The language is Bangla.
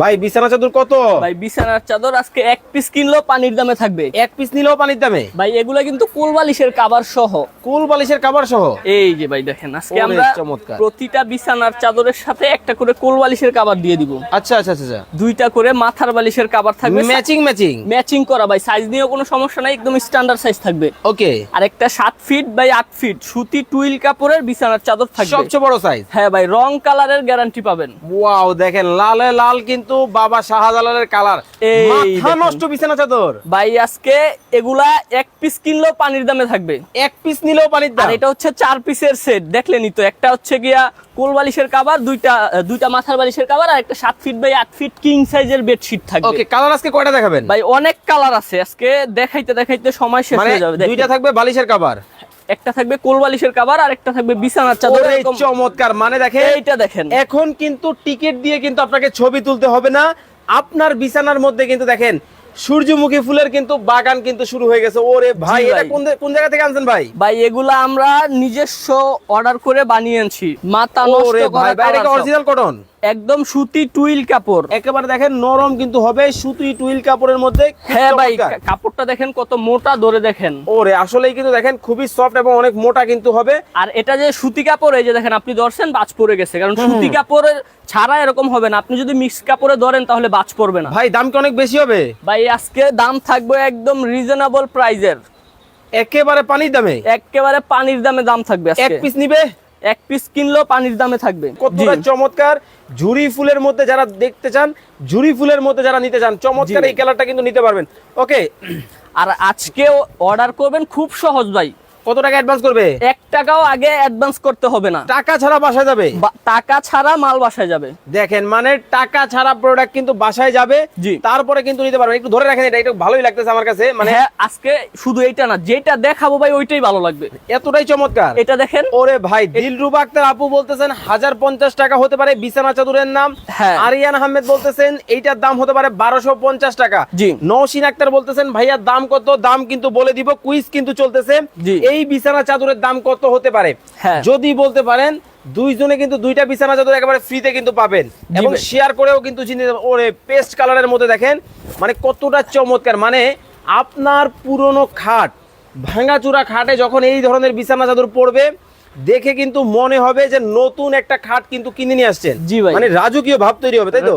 ভাই বিছানা চাদর কত? ভাই বিছানার চাদর আজকে এক পিস কিনলেও পানির দামে থাকবে। এক পিস নিলেও পানির দামে? ভাই এগুলা কিন্তু কোল বালিশের কভার সহ। কোল বালিশের কভার সহ? এই যে ভাই দেখেন আজকে ওরে আমরা চমৎকার। প্রতিটা বিছানার চাদরের সাথে একটা করে কোল বালিশের কভার দিয়ে দিব। আচ্ছা আচ্ছা আচ্ছা, দুইটা করে মাথার বালিশের কভার থাকবে, ম্যাচিং ম্যাচিং ম্যাচিং করা ভাই। সাইজ নিয়েও কোনো সমস্যা নাই, একদম স্ট্যান্ডার্ড সাইজ থাকবে। ওকে। আর একটা 7 ফিট বাই 8 ফিট সুতি টুইল কাপড়ের বিছানার চাদর থাকবে, সবচেয়ে বড় সাইজ। হ্যাঁ ভাই, রং কালারের গ্যারান্টি পাবেন। ওয়াও, দেখেন লালে লাল কিন্তু বাবা শাহজালালের কালার, এই মাথা দেখেন। নষ্ট বিছানা চাদর। ভাই আজকে এগুলা এক পিস কিনলেও পানির দামে থাকবে। এক পিস নিলেও পানির আর দাম? এটা হচ্ছে 4 পিসের সেট, দেখলেনই তো। একটা হচ্ছে গিয়া কোল বালিশের কভার, দুইটা মাথার বালিশের কভার, আর একটা 7 ফিট বাই 8 ফিট কিং সাইজের বেডশিট থাকবে। ওকে, কালার আজকে কয়টা দেখাবেন? ভাই অনেক কালার আছে, আজকে দেখাইতে দেখাইতে সময় শেষ মানে হয়ে যাবে। দেখেন, দুইটা থাকবে বালিশের কভার, একটা থাকবে কোল বালিশের কভার আর একটা থাকবে বিছানার চাদর। ওরে এরকম চমৎকার। মানে দেখেন, এইটা দেখেন, এখন কিন্তু টিকিট দিয়ে কিন্তু আপনাকে ছবি তুলতে হবে না, আপনার বিছানার মধ্যে কিন্তু দেখেন সূর্যমুখী ফুলের কিন্তু বাগান কিন্তু শুরু হয়ে গেছে। ওরে ভাই, জি এটা ভাই। কোন জায়গা থেকে আনছেন ভাই? ভাই এগুলা আমরা নিজস্ব অর্ডার করে বানিয়ে আনছি। মাথা ওরে নষ্ট ভাই, করা ভাই এটা colour সব। Original cotton? একদম সুতি টুইল কাপড়, একেবারে দেখেন নরম কিন্তু হবে, সুতি টুইল কাপড়ের মধ্যে। খুব হ্যাঁ ভাই, চমৎকার। কাপড়টা দেখেন কত মোটা, ধরে দেখেন। ওরে আসলেই কিন্তু দেখেন খুবই সফট এবং অনেক মোটা কিন্তু হবে। আর এটা যে সুতি কাপড়, এই যে দেখেন আপনি ধরছেন বাজ পড়ে গেছে, কারণ সুতি কাপড়ের ছাড়া এরকম হবে না। আপনি যদি মিক্স কাপড়ে ধরেন তাহলে বাজ পড়বে না। ভাই দাম কি অনেক বেশি হবে? ভাই আজকে দাম থাকবে একদম রিজনেবল প্রাইজের, একেবারে পানির দামে? একেবারে পানির দামে দাম থাকবে এক আজকে। পিস নিবে? এক পিস কিনলেও পানির দামে থাকবে। কতটা জি। চমৎকার। ঝুরি ফুলের মধ্যে যারা দেখতে চান, ঝুরি ফুলের মধ্যে যারা নিতে চান, চমৎকার জি। এই কালারটা কিন্তু নিতে পারবেন। ওকে, আর আজকে অর্ডার করবেন খুব সহজ ভাই। কত টাকা অ্যাডভান্স করবে? 1 টাকাও আগে অ্যাডভান্স করতে হবে না। টাকা ছাড়া বাসায় যাবে? টাকা ছাড়া মাল বাসায় যাবে। দেখেন, মানে টাকা ছাড়া প্রোডাক্ট কিন্তু বাসায় যাবে, জি। তারপরে কিন্তু নিতে পারবেন। একটু ধরে রাখেন, এটা একটু ভালোই লাগতেছে আমার কাছে। মানে হ্যাঁ, আজকে শুধু এইটা না, যেটা দেখাবো ভাই ওইটাই ভালো লাগবে। এতটাই চমৎকার। এটা দেখেন। ওরে ভাই, দিলরুবা আক্তার আপু বলতেছেন 1050 টাকা হতে পারে বিছানা চাদরের নাম। হ্যাঁ। আরিয়ান আহমেদ বলতেছেন এইটার দাম হতে পারে 1250 টাকা। জি। নওশিন আক্তার বলতেছেন ভাইয়া দাম কত? দাম কিন্তু বলে দিব, কুইজ কিন্তু চলতেছে। জি। এই বিছানা চাদরের দাম কত হতে পারে হ্যাঁ। যদি বলতে পারেন, দুইজনে কিন্তু দুইটা বিছানা চাদর একেবারে ফ্রিতে কিন্তু পাবেন, জি এবং ভাই। শেয়ার করেও কিন্তু চিনে যাবেন। ওরে পেস্ট কালারের মধ্যে দেখেন মানে কতটা চমৎকার। মানে আপনার পুরনো খাট, ভাঙাচুরা খাটে যখন এই ধরনের বিছানা চাদর পড়বে, দেখে কিন্তু মনে হবে যে নতুন একটা খাট কিন্তু কিনে নিয়ে আসছেন। জি ভাই। মানে রাজকীয় ভাব তৈরি হবে, তাই তো?